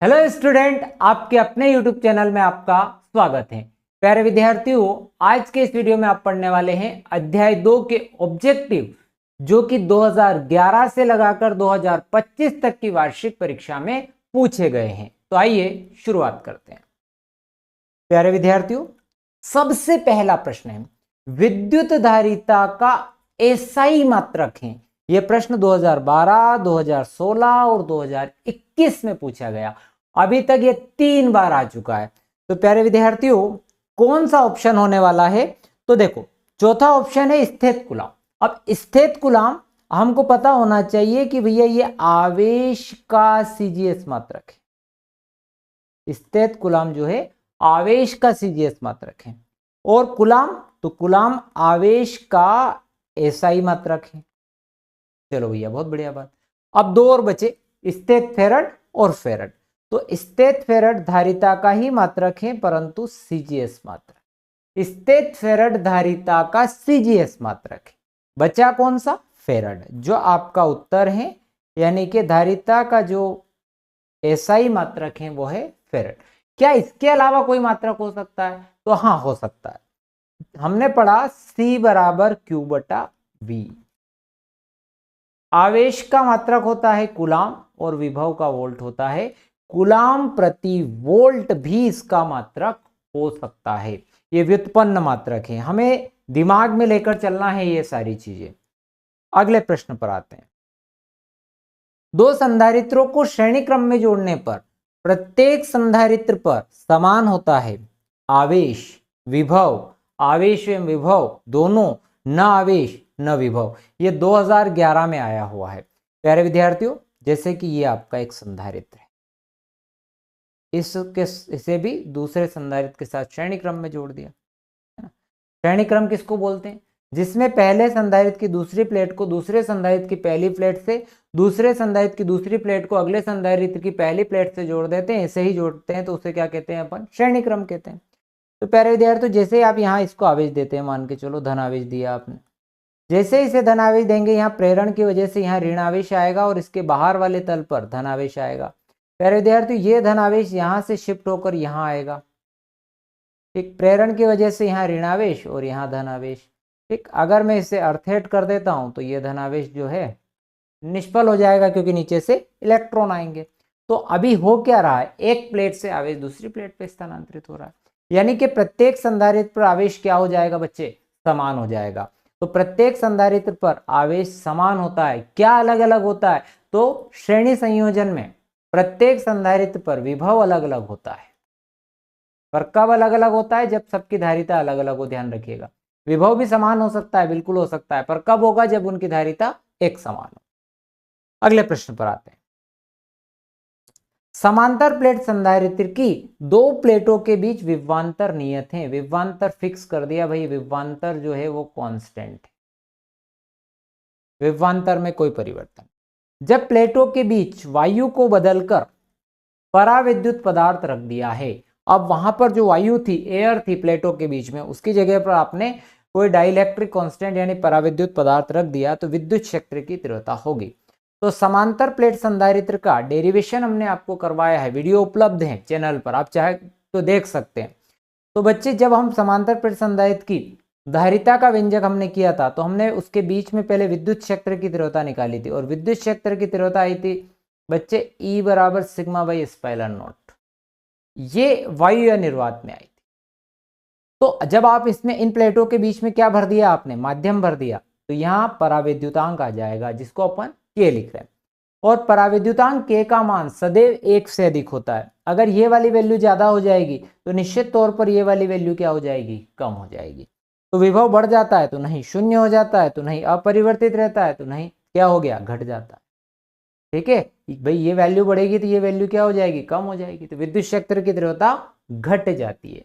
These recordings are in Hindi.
हेलो स्टूडेंट, आपके अपने YouTube चैनल में आपका स्वागत है। प्यारे विद्यार्थियों, आज के इस वीडियो में आप पढ़ने वाले हैं अध्याय 2 के ऑब्जेक्टिव, जो कि 2011 से लगाकर 2025 तक की वार्षिक परीक्षा में पूछे गए हैं। तो आइए शुरुआत करते हैं। प्यारे विद्यार्थियों, सबसे पहला प्रश्न है, विद्युत धारिता का एसआई मात्रक है। यह प्रश्न 2012, 2016 और 2021 में पूछा गया। अभी तक ये 3 बार आ चुका है। तो प्यारे विद्यार्थियों, कौन सा ऑप्शन होने वाला है? तो देखो, चौथा ऑप्शन है स्थित कूलाम। अब स्थित कूलाम हमको पता होना चाहिए कि भैया ये आवेश का सीजीएस मात्रक है। स्थित कूलाम जो है आवेश का सीजीएस मात्रक है, और कूलाम तो कूलाम आवेश का एसआई मात्रक है। चलो भैया, बहुत बढ़िया बात। अब 2 और बचे, स्थित फेरड और फेरड। तो स्थित फेरड धारिता का ही मात्रक है, परंतु सीजीएस मात्रक। स्थित फेरड धारिता का सीजीएस मात्रक है। बचा कौन सा? फेरड, जो आपका उत्तर है। यानी कि धारिता का जो एसआई मात्रक है वो है फेरड। क्या इसके अलावा कोई मात्रक हो सकता है? तो हाँ, हो सकता है। हमने पढ़ा C बराबर Q बटा V। आवेश का मात्रक होता है कूलाम और विभव का वोल्ट होता है कूलाम प्रति वोल्ट। भी इसका मात्रक हो सकता है। ये व्युत्पन्न मात्रक है, हमें दिमाग में लेकर चलना है ये सारी चीजें। अगले प्रश्न पर आते हैं। 2 संधारित्रों को श्रेणी क्रम में जोड़ने पर प्रत्येक संधारित्र पर समान होता है आवेश, विभव, आवेश एवं विभव दोनों, न आवेश न विभव। ये 2011 में आया हुआ है। प्यारे विद्यार्थियों, जैसे कि ये आपका एक संधारित्र है, इसे भी दूसरे संधारित्र के साथ श्रेणी क्रम में जोड़ दिया। श्रेणी क्रम किसको बोलते हैं? जिसमें पहले संधारित्र की दूसरी प्लेट को दूसरे संधारित्र की पहली प्लेट से, दूसरे संधारित्र की दूसरी प्लेट को अगले संधारित्र की पहली प्लेट से जोड़ देते हैं। ऐसे ही जोड़ते हैं तो उसे क्या कहते हैं? अपन श्रेणी क्रम कहते हैं। तो प्यारे विद्यार्थी, जैसे आप यहाँ इसको आवेश देते हैं, मान के चलो धन आवेश दिया आपने, जैसे इसे धन आवेश देंगे, यहाँ प्रेरण की वजह से यहाँ ऋण आवेश आएगा और इसके बाहर वाले तल पर धन आवेश आएगा। प्यारे विद्यार्थी, ये धन आवेश यहाँ से शिफ्ट होकर यहाँ आएगा। ठीक, प्रेरण की वजह से यहाँ ऋण आवेश और यहाँ धन आवेश। ठीक, अगर मैं इसे अर्थेट कर देता हूं तो ये धन आवेश जो है निष्फल हो जाएगा, क्योंकि नीचे से इलेक्ट्रॉन आएंगे। तो अभी हो क्या रहा है? एक प्लेट से आवेश दूसरी प्लेट पे स्थानांतरित हो रहा है। यानी कि प्रत्येक संधारित्र पर आवेश क्या हो जाएगा बच्चे? समान हो जाएगा। तो प्रत्येक संधारित्र पर आवेश समान होता है। क्या अलग अलग होता है? तो श्रेणी संयोजन में प्रत्येक संधारित्र पर विभव अलग अलग होता है। पर कब अलग अलग होता है? जब सबकी धारिता अलग अलग हो। ध्यान रखिएगा, विभव भी समान हो सकता है, बिल्कुल हो सकता है, पर कब होगा? जब उनकी धारिता एक समान हो। अगले प्रश्न पर आते हैं। समांतर प्लेट संधारित्र की 2 प्लेटों के बीच विभवांतर नियत है। विभवांतर फिक्स कर दिया भाई, विभवांतर जो है वो कांस्टेंट है, विभवांतर में कोई परिवर्तन। जब प्लेटों के बीच वायु को बदलकर पराविद्युत पदार्थ रख दिया है, अब वहां पर जो वायु थी, एयर थी प्लेटों के बीच में, उसकी जगह पर आपने कोई डाइलेक्ट्रिक कांस्टेंट यानी पराविद्युत पदार्थ रख दिया, तो विद्युत क्षेत्र की तीव्रता होगी। तो समांतर प्लेट संधारित्र का डेरिवेशन हमने आपको करवाया है, वीडियो उपलब्ध है चैनल पर, आप चाहे तो देख सकते हैं। तो बच्चे, जब हम समांतर प्लेट संधारित्र की धारिता का व्यंजक हमने किया था, तो हमने उसके बीच में पहले विद्युत क्षेत्र की तीव्रता निकाली थी, और विद्युत क्षेत्र की तीव्रता आई थी बच्चे E बराबर सिग्मा बाई एप्सिलॉन नॉट। ये वायु या निर्वात में आई थी। तो जब आप इसमें इन प्लेटों के बीच में क्या भर दिया आपने? माध्यम भर दिया, तो यहां पराविद्युतांक आ जाएगा, जिसको अपन K लिख रहे हैं। और पराविद्युतांक K का मान सदैव 1 से अधिक होता है। अगर ये वाली वैल्यू ज्यादा हो जाएगी तो निश्चित तौर पर ये वाली वैल्यू क्या हो जाएगी? कम हो जाएगी। तो विभव बढ़ जाता है तो नहीं, शून्य हो जाता है तो नहीं, अपरिवर्तित रहता है तो नहीं, क्या हो गया? घट जाता है। ठीक है भाई, ये वैल्यू बढ़ेगी तो ये वैल्यू क्या हो जाएगी? कम हो जाएगी। तो विद्युत क्षेत्र की तीव्रता घट जाती है।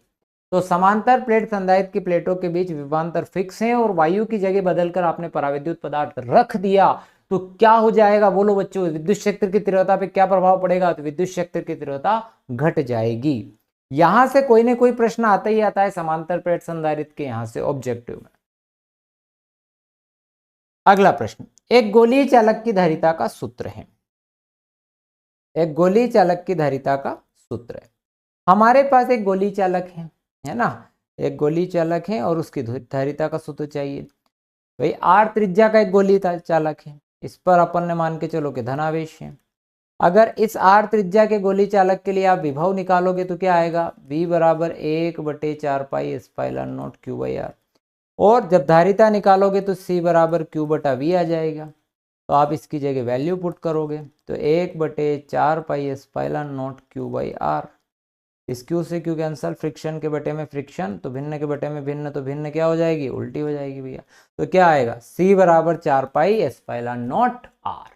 तो समांतर प्लेट संधारित्र की प्लेटों के बीच विभवांतर फिक्स है, और वायु की जगह बदलकर आपने पराविद्युत पदार्थ रख दिया, तो क्या हो जाएगा? बोलो बच्चों, विद्युत क्षेत्र की तीव्रता पे क्या प्रभाव पड़ेगा? तो विद्युत क्षेत्र की तीव्रता घट जाएगी। यहां से कोई ना कोई प्रश्न आता ही आता है समांतर प्लेट संधारित्र के, यहां से ऑब्जेक्टिव में। अगला प्रश्न, एक गोलीय चालक की धारिता का सूत्र है। एक गोली चालक की धारिता का सूत्र है। हमारे पास एक गोली चालक है ना, एक गोली चालक है और उसकी धारिता का सूत्र चाहिए। भाई आर त्रिज्या का एक गोली चालक है, इस पर अपन ने मान के चलो कि धनावेश है। अगर इस आर त्रिज्या के गोली चालक के लिए आप विभव निकालोगे तो क्या आएगा, v बराबर 1/4 pi epsilon naught q by r. और जब धारिता निकालोगे तो c बराबर q बटा v आ जाएगा। तो आप इसकी जगह वैल्यू पुट करोगे तो 1/4 pi epsilon naught q by r. इस q से q कैंसल, फ्रिक्शन के बटे में फ्रिक्शन, तो भिन्न के बटे में भिन्न, तो भिन्न क्या हो जाएगी, उल्टी हो जाएगी भैया। तो क्या आएगा, c बराबर 4 पाई एप्सिलॉन नॉट r।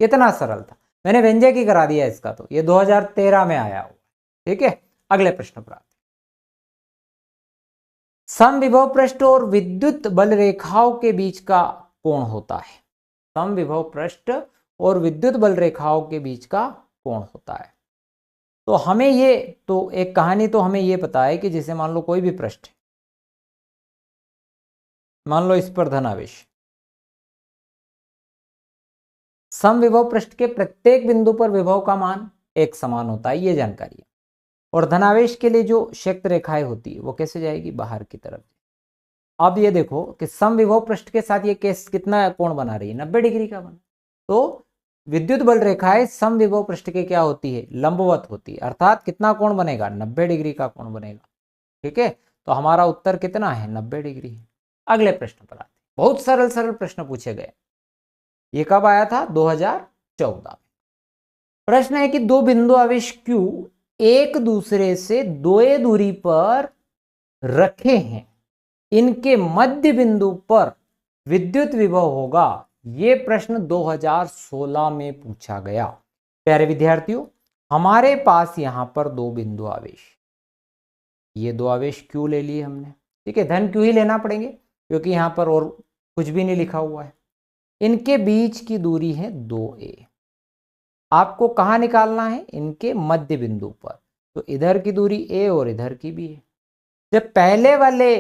कितना सरल था, मैंने व्यंजक ही करा दिया इसका, तो ये 2013 में आया हुआ। ठीक है, अगले प्रश्न पर आते। समविभव पृष्ठ और विद्युत बल रेखाओं के बीच का कोण होता है। समविभव पृष्ठ और विद्युत बल रेखाओं के बीच का कोण होता है। तो हमें ये, तो एक कहानी तो हमें ये पता है कि जैसे मान लो कोई भी पृष्ठ है, मान लो इस पर धनावेश, समविभव पृष्ठ के प्रत्येक बिंदु पर विभव का मान एक समान होता है, ये जानकारी है। और धनावेश के लिए जो क्षेत्र रेखाएं होती है वो कैसे जाएगी, बाहर की तरफ। अब ये देखो कि समविभव पृष्ठ के साथ ये केस कितना कोण बना रही है, 90 डिग्री का बना। तो विद्युत बल रेखाएं समविभव पृष्ठ के क्या होती है, लंबवत होती है, अर्थात कितना कोण बनेगा, 90 डिग्री का कोण बनेगा। ठीक है, तो हमारा उत्तर कितना है, 90 डिग्री। अगले प्रश्न पर आते, बहुत सरल सरल प्रश्न पूछे गए। ये कब आया था, 2014 में। प्रश्न है कि दो बिंदु आवेश Q एक दूसरे से दोए दूरी पर रखे हैं, इनके मध्य बिंदु पर विद्युत विभव होगा। ये प्रश्न 2016 में पूछा गया। प्यारे विद्यार्थियों, हमारे पास यहां पर दो बिंदु आवेश, ये दो आवेश Q ले लिए हमने। ठीक है, धन Q ही लेना पड़ेंगे क्योंकि यहां पर और कुछ भी नहीं लिखा हुआ है। इनके बीच की दूरी है 2a। आपको कहां निकालना है, इनके मध्य बिंदु पर। तो इधर की दूरी a और इधर की भी है। जब पहले वाले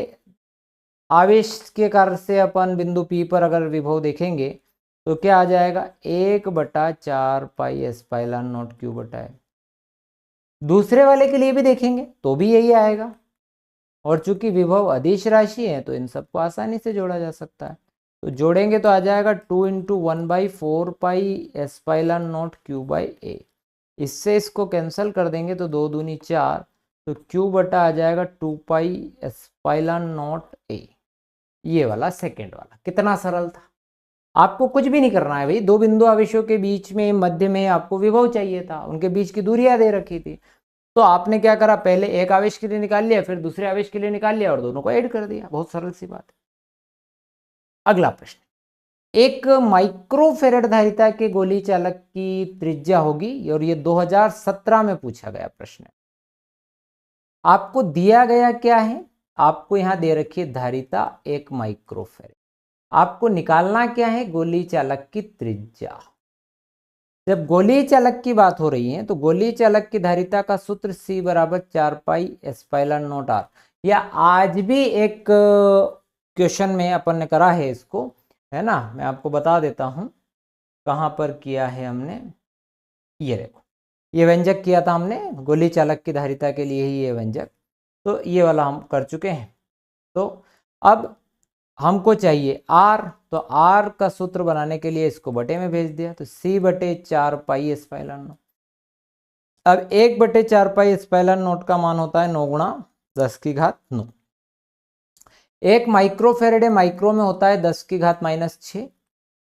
आवेश के कार्य से अपन बिंदु P पर अगर विभव देखेंगे तो क्या आ जाएगा, 1/4 पाई एप्सिलॉन नॉट Q बटा है। दूसरे वाले के लिए भी देखेंगे तो भी यही आएगा। और चूंकि विभव अदिश राशि है तो इन सबको आसानी से जोड़ा जा सकता है। तो जोड़ेंगे तो आ जाएगा 2 × 1/4 pi epsilon naught Q by a। इससे इसको कैंसिल कर देंगे तो 2 दूनी 4, तो Q बटा आ जाएगा 2 पाई एप्सिलॉन नॉट a। ये वाला सेकेंड वाला कितना सरल था। आपको कुछ भी नहीं करना है भाई, दो बिंदु आवेशों के बीच में मध्य में आपको विभव चाहिए था, उनके बीच की दूरियां दे रखी थी। तो आपने क्या करा, पहले एक आवेश के लिए निकाल लिया, फिर दूसरे आवेश के लिए निकाल लिया और दोनों को ऐड कर दिया। बहुत सरल सी बात है। अगला प्रश्न, एक माइक्रोफेरेड धारिता के गोली चालक की त्रिज्या होगी, और ये 2017 में पूछा गया प्रश्न है। आपको दिया गया क्या है, आपको यहां दे रखी है धारिता 1 माइक्रोफेरेड। आपको निकालना क्या है, गोली चालक की त्रिज्या। जब गोली चालक की बात हो रही है तो गोली चालक की धारिता का सूत्र C बराबर 4 पाई एप्सिलॉन नॉट r। या आज भी एक क्वेश्चन में अपन ने करा है इसको, है ना, मैं आपको बता देता हूं कहां पर किया है हमने। ये देखो, ये व्यंजक किया था हमने गोली चालक की धारिता के लिए ही, ये व्यंजक। तो ये वाला हम कर चुके हैं। तो अब हमको चाहिए R, तो R का सूत्र बनाने के लिए इसको बटे में भेज दिया, तो C/4 पाई एप्सिलॉन नॉट। अब 1/4 पाई एप्सिलॉन नॉट का मान होता है 9 × 10⁻9। 1 माइक्रोफेरेड माइक्रो में होता है 10⁻⁻6,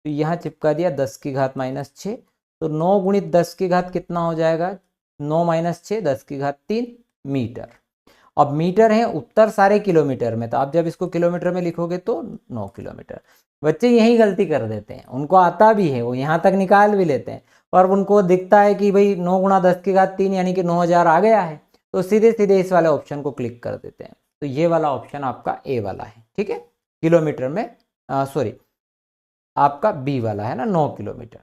तो यहाँ चिपका दिया 10⁻⁻6। तो 9 × 10⁻, कितना हो जाएगा, 9 - 6 10⁻3 मीटर। अब मीटर है, उत्तर सारे किलोमीटर में, तो आप जब इसको किलोमीटर में लिखोगे तो 9 किलोमीटर। बच्चे यही गलती कर देते हैं, उनको आता भी है, वो यहाँ तक निकाल भी लेते हैं, और उनको दिखता है कि भाई 9 × 10⁻3 यानी कि 9000 आ गया है, तो सीधे सीधे इस वाले ऑप्शन को क्लिक कर देते हैं। तो ये वाला ऑप्शन आपका ए वाला है। ठीक है, किलोमीटर में, सॉरी आपका बी वाला है ना, 9 किलोमीटर,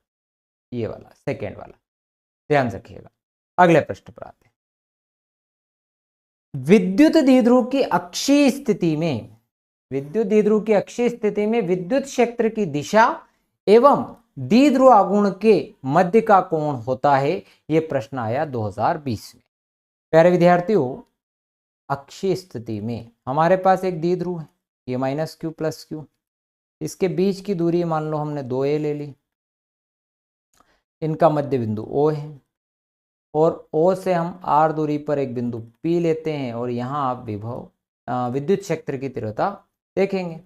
ये वाला सेकेंड वाला, ध्यान रखिएगा। अगले प्रश्न पर आते हैं। विद्युत द्विध्रुव की अक्षीय स्थिति में, विद्युत द्विध्रुव की अक्षीय स्थिति में विद्युत क्षेत्र की दिशा एवं द्विध्रुव आघूर्ण के मध्य का कोण होता है? ये प्रश्न आया 2020 में। प्यारे विद्यार्थियों, अक्षीय स्थिति में हमारे पास एक द्विध्रुव है, ये -q + q, इसके बीच की दूरी मान लो हमने 2a ले ली, इनका मध्य बिंदु O है, और O से हम r दूरी पर एक बिंदु P लेते हैं, और यहाँ आप विद्युत क्षेत्र की तीव्रता देखेंगे।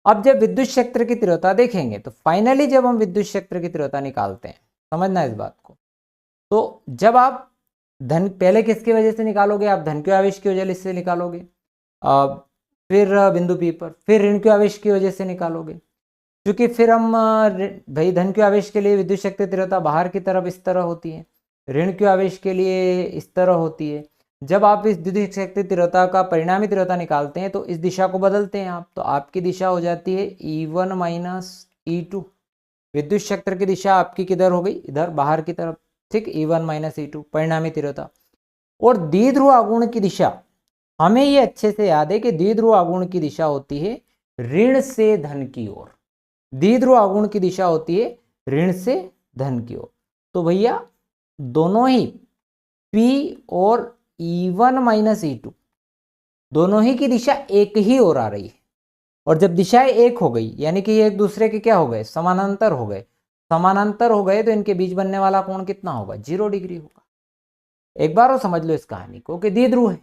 अब जब विद्युत क्षेत्र की तीव्रता देखेंगे तो फाइनली जब हम विद्युत क्षेत्र की तीव्रता निकालते हैं, समझना इस बात को, तो जब आप पहले किसकी वजह से निकालोगे? आप धन के आवेश की वजह से निकालोगे, फिर बिंदु P पर, फिर ऋण के आवेश की वजह से निकालोगे, क्योंकि फिर हम भाई धन के आवेश के लिए विद्युत क्षेत्र तीव्रता बाहर की तरफ इस तरह होती है, ऋण के आवेश के लिए इस तरह होती है। जब आप इस विद्युत क्षेत्र तीव्रता का परिणामी तीव्रता निकालते हैं तो इस दिशा को बदलते हैं आप, तो आपकी दिशा हो जाती है E1 - E2। विद्युत क्षेत्र की दिशा आपकी किधर हो गई? इधर बाहर की तरफ, ठीक, E1 - E2 परिणामी तीव्रता। और द्विध्रुव आघूर्ण की दिशा, हमें ये अच्छे से याद है कि द्विध्रुव आघूर्ण की दिशा होती है ऋण से धन की ओर। द्विध्रुव आघूर्ण की दिशा होती है ऋण से धन की ओर। तो भैया दोनों ही P और E1 - E2 दोनों ही की दिशा एक ही ओर आ रही है, और जब दिशाएं एक हो गई यानी कि ये एक दूसरे के क्या हो गए? समानांतर हो गए। समानांतर हो गए तो इनके बीच बनने वाला कोण कितना होगा? 0 डिग्री होगा। एक बार और समझ लो इस कहानी को कि द्विध्रुव है,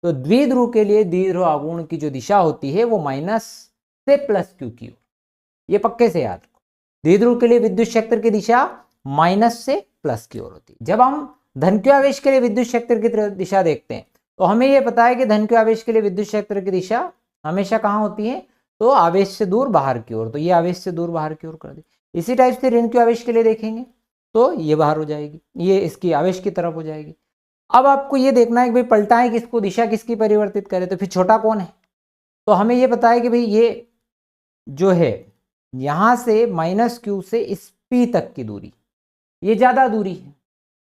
तो द्विध्रुव के लिए द्विध्रुव आघूर्ण की जो दिशा होती है वो माइनस से प्लस q की ओर, ये पक्के से याद रखो। द्विध्रुव के लिए विद्युत क्षेत्र की दिशा माइनस से प्लस की ओर होती है। जब हम धन के आवेश के लिए विद्युत क्षेत्र की दिशा देखते हैं तो हमें यह पता है कि धन के आवेश के लिए विद्युत क्षेत्र की दिशा हमेशा कहाँ होती है? तो आवेश से दूर बाहर की ओर, तो ये आवेश से दूर बाहर की ओर कर दे। इसी टाइप से ऋण के आवेश के लिए देखेंगे तो ये बाहर हो जाएगी, ये इसकी आवेश की तरफ हो जाएगी। अब आपको ये देखना है कि भाई पलटाएं किसको, दिशा किसकी परिवर्तित करें, तो फिर छोटा कौन है? तो हमें ये पता है कि भाई ये जो है यहां से -q से इस P तक की दूरी, ये ज्यादा दूरी है,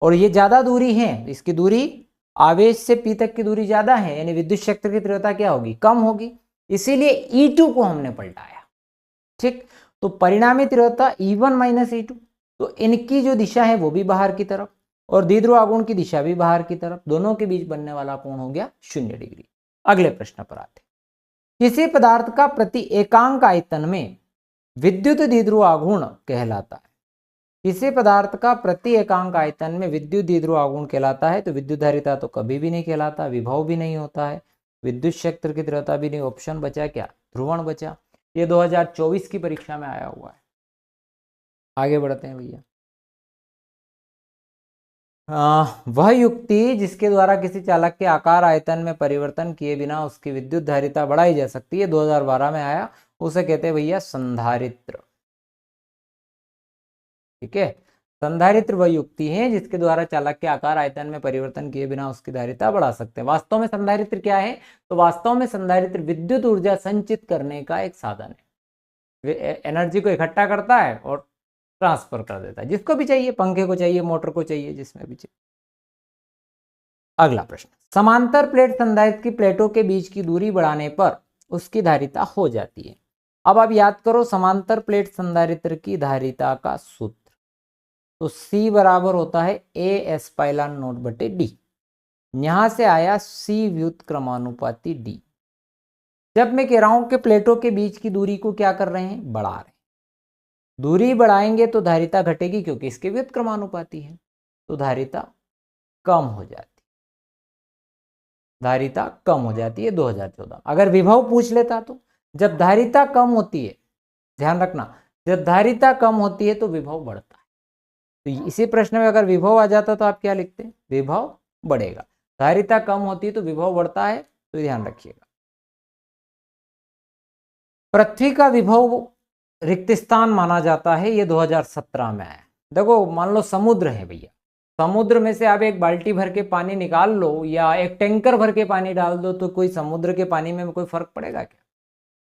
और ये ज्यादा दूरी है, इसकी दूरी आवेश से P तक की दूरी ज्यादा है, यानी विद्युत क्षेत्र की तीव्रता क्या होगी? कम होगी। इसीलिए E2 को हमने पलटाया, ठीक। तो परिणामी तीव्रता E1 - E2, तो इनकी जो दिशा है वो भी बाहर की तरफ, और द्विध्रुव आघूर्ण की दिशा भी बाहर की तरफ, दोनों के बीच बनने वाला कोण हो गया 0 डिग्री। अगले प्रश्न पर आते। किसी पदार्थ का प्रति एकांक आयतन में विद्युत द्विध्रुव आघूर्ण कहलाता है। किसी पदार्थ का प्रति एकांक आयतन में विद्युत द्विध्रुव आघूर्ण कहलाता है, तो विद्युत धारिता तो कभी भी नहीं कहलाता, विभव भी नहीं होता है, विद्युत क्षेत्र की तीव्रता भी नहीं। ऑप्शन बचा क्या? ध्रुवण बचा। ये 2024 की परीक्षा में आया हुआ है। आगे बढ़ते हैं भैया। वह युक्ति जिसके द्वारा किसी चालक के आकार आयतन में परिवर्तन किए बिना उसकी विद्युत धारिता बढ़ाई जा सकती है, 2012 में आया, उसे कहते हैं भैया संधारित्र। ठीक है, संधारित्र वह युक्ति है जिसके द्वारा चालक के आकार आयतन में परिवर्तन किए बिना उसकी धारिता बढ़ा सकते हैं। वास्तव में संधारित्र क्या है? तो वास्तव में संधारित्र विद्युत ऊर्जा संचित करने का एक साधन है। एनर्जी को इकट्ठा करता है और ट्रांसफर कर देता है, जिसको भी चाहिए, पंखे को चाहिए, मोटर को चाहिए, जिसमें भी चाहिए। अगला प्रश्न, समांतर प्लेट संधारित्र की प्लेटों के बीच की दूरी बढ़ाने पर उसकी धारिता हो जाती है। अब आप याद करो समांतर प्लेट संधारित्र की धारिता का सूत्र, तो C बराबर होता है A/ε0/d। यहां से आया C व्युत्क्रमानुपाती d। जब मैं कह रहा हूं कि प्लेटों के बीच की दूरी को क्या कर रहे हैं? बढ़ा रहे हैं। दूरी बढ़ाएंगे तो धारिता घटेगी, क्योंकि इसके व्युत्क्रमानुपाती है, तो धारिता कम हो जाती, धारिता कम हो जाती है 2014। अगर विभव पूछ लेता तो जब धारिता कम होती है, ध्यान रखना, जब धारिता कम होती है तो विभव बढ़ता है। तो इसी प्रश्न में अगर विभव आ जाता तो आप क्या लिखते? विभव बढ़ेगा। धारिता कम होती है तो विभव बढ़ता है, तो ध्यान रखिएगा। पृथ्वी का विभव रिक्त स्थान माना जाता है, ये 2017 में आया। देखो मान लो समुद्र है भैया, समुद्र में से आप एक बाल्टी भर के पानी निकाल लो या एक टैंकर भर के पानी डाल दो, तो कोई समुद्र के पानी में कोई फर्क पड़ेगा क्या?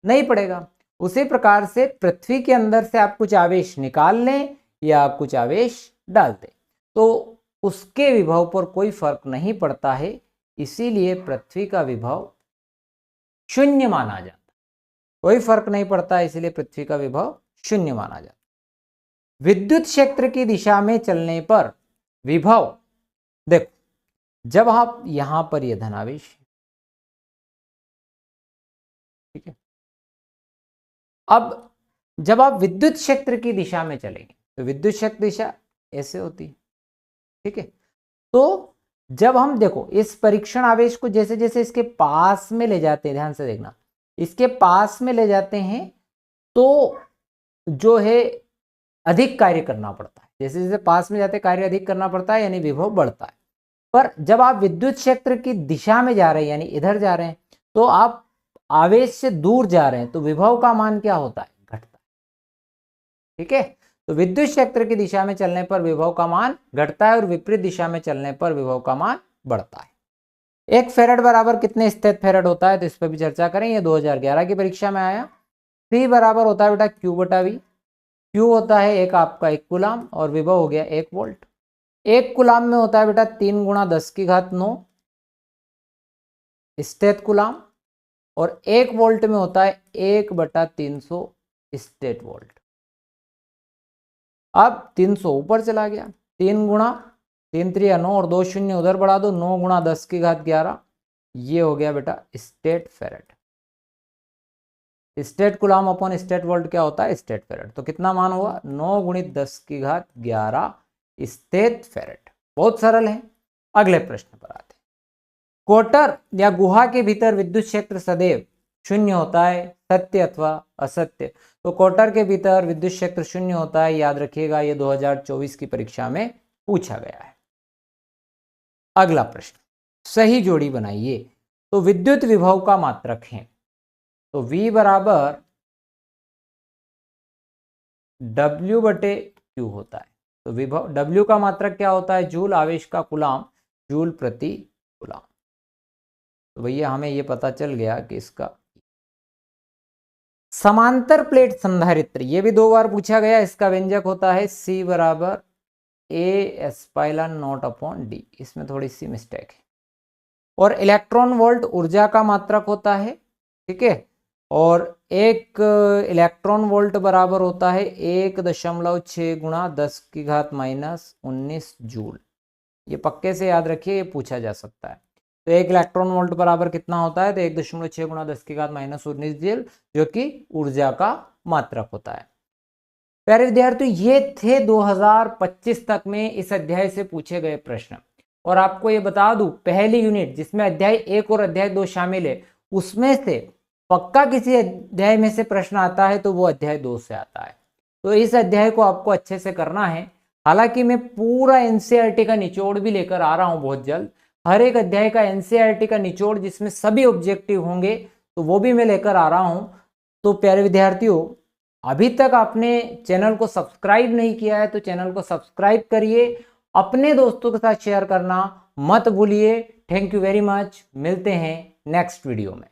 नहीं पड़ेगा। उसी प्रकार से पृथ्वी के अंदर से आप कुछ आवेश निकाल लें या कुछ आवेश डाल दें, तो उसके विभव पर कोई फर्क नहीं पड़ता है। इसीलिए पृथ्वी का विभव शून्य माना जाता है, कोई फर्क नहीं पड़ता, इसीलिए पृथ्वी का विभव शून्य माना जाता है। विद्युत क्षेत्र की दिशा में चलने पर विभव, देखो जब आप यहां पर यह धनावेश, ठीक है, अब जब आप विद्युत क्षेत्र की दिशा में चलेंगे तो विद्युत क्षेत्र दिशा ऐसे होती है, ठीक है। तो जब हम देखो इस परीक्षण आवेश को जैसे जैसे इसके पास में ले जाते हैं, ध्यान से देखना, इसके पास में ले जाते हैं तो जो है अधिक कार्य करना पड़ता है, जैसे जैसे पास में जाते कार्य अधिक करना पड़ता है, यानी विभव बढ़ता है। पर जब आप विद्युत क्षेत्र की दिशा में जा रहे हैं, यानी इधर जा रहे हैं, तो आप आवेश से दूर जा रहे हैं, तो विभव का मान क्या होता है, घटता है, ठीक है। तो विद्युत क्षेत्र की दिशा में चलने पर विभव का मान घटता है और विपरीत दिशा में चलने पर विभव का मान बढ़ता है। 1 फेरेड बराबर कितने स्थित फेरेड होता है, तो इस पर भी चर्चा करें, ये 2011 की परीक्षा में आया। C बराबर होता है बेटा Q बटा V, Q होता है एक आपका 1 कूलाम और विभव हो गया 1 वोल्ट। 1 कूलाम में होता है बेटा 3 गुणा 10 की घात 9 स्टेट कूलाम, और 1 वोल्ट में होता है 1/300 स्टेट वोल्ट। अब 300 ऊपर चला गया, 3 गुणा 3 3 9 और 2 शून्य उधर बढ़ा दो, 9 गुणा 10 की घात 11, ये हो गया बेटा statfarad. Statcoulomb upon statvolt क्या होता है, स्टेट फेरेड। तो कितना मान हुआ, 9 गुणित 10 की घात 11 स्टेट फेरेड। बहुत सरल है। अगले प्रश्न पर आते हैं। कोटर या गुहा के भीतर विद्युत क्षेत्र सदैव शून्य होता है, सत्य अथवा असत्य। तो कोटर के भीतर विद्युत क्षेत्र शून्य होता है, याद रखिएगा, ये 2024 की परीक्षा में पूछा गया है। अगला प्रश्न, सही जोड़ी बनाइए। तो विद्युत विभव का मात्रक है, तो V बराबर W/Q होता है। तो विभव W का मात्रक क्या होता है, जूल, आवेश का कूलाम जूल प्रति कूलाम। तो भैया हमें यह पता चल गया कि इसका समांतर प्लेट संधारित्र, ये भी 2 बार पूछा गया, इसका व्यंजक होता है C बराबर A/0/D। इसमें थोड़ी सी मिस्टेक है। और इलेक्ट्रॉन वोल्ट ऊर्जा का मात्रक होता है, ठीक है, और 1 इलेक्ट्रॉन वोल्ट बराबर होता है 1.6 गुणा 10 की घात -19 जूल। ये पक्के से याद रखिए, ये पूछा जा सकता है। तो 1 इलेक्ट्रॉन वोल्ट बराबर कितना होता है, तो 1.6 गुणा 10 की घात -19 जूल, जो कि ऊर्जा का मात्रक होता है। प्यारे विद्यार्थियों, ये थे 2025 तक में इस अध्याय से पूछे गए प्रश्न। और आपको ये बता दूं, पहली यूनिट जिसमें अध्याय 1 और अध्याय 2 शामिल है, उसमें से पक्का किसी अध्याय में से प्रश्न आता है तो वो अध्याय 2 से आता है। तो इस अध्याय को आपको अच्छे से करना है। हालांकि मैं पूरा एनसीईआरटी का निचोड़ भी लेकर आ रहा हूं बहुत जल्द, हर एक अध्याय का एनसीईआरटी का निचोड़ जिसमें सभी ऑब्जेक्टिव होंगे, तो वो भी मैं लेकर आ रहा हूं। तो प्यारे विद्यार्थियों, अभी तक आपने चैनल को सब्सक्राइब नहीं किया है तो चैनल को सब्सक्राइब करिए, अपने दोस्तों के साथ शेयर करना मत भूलिए। थैंक यू वेरी मच, मिलते हैं नेक्स्ट वीडियो में।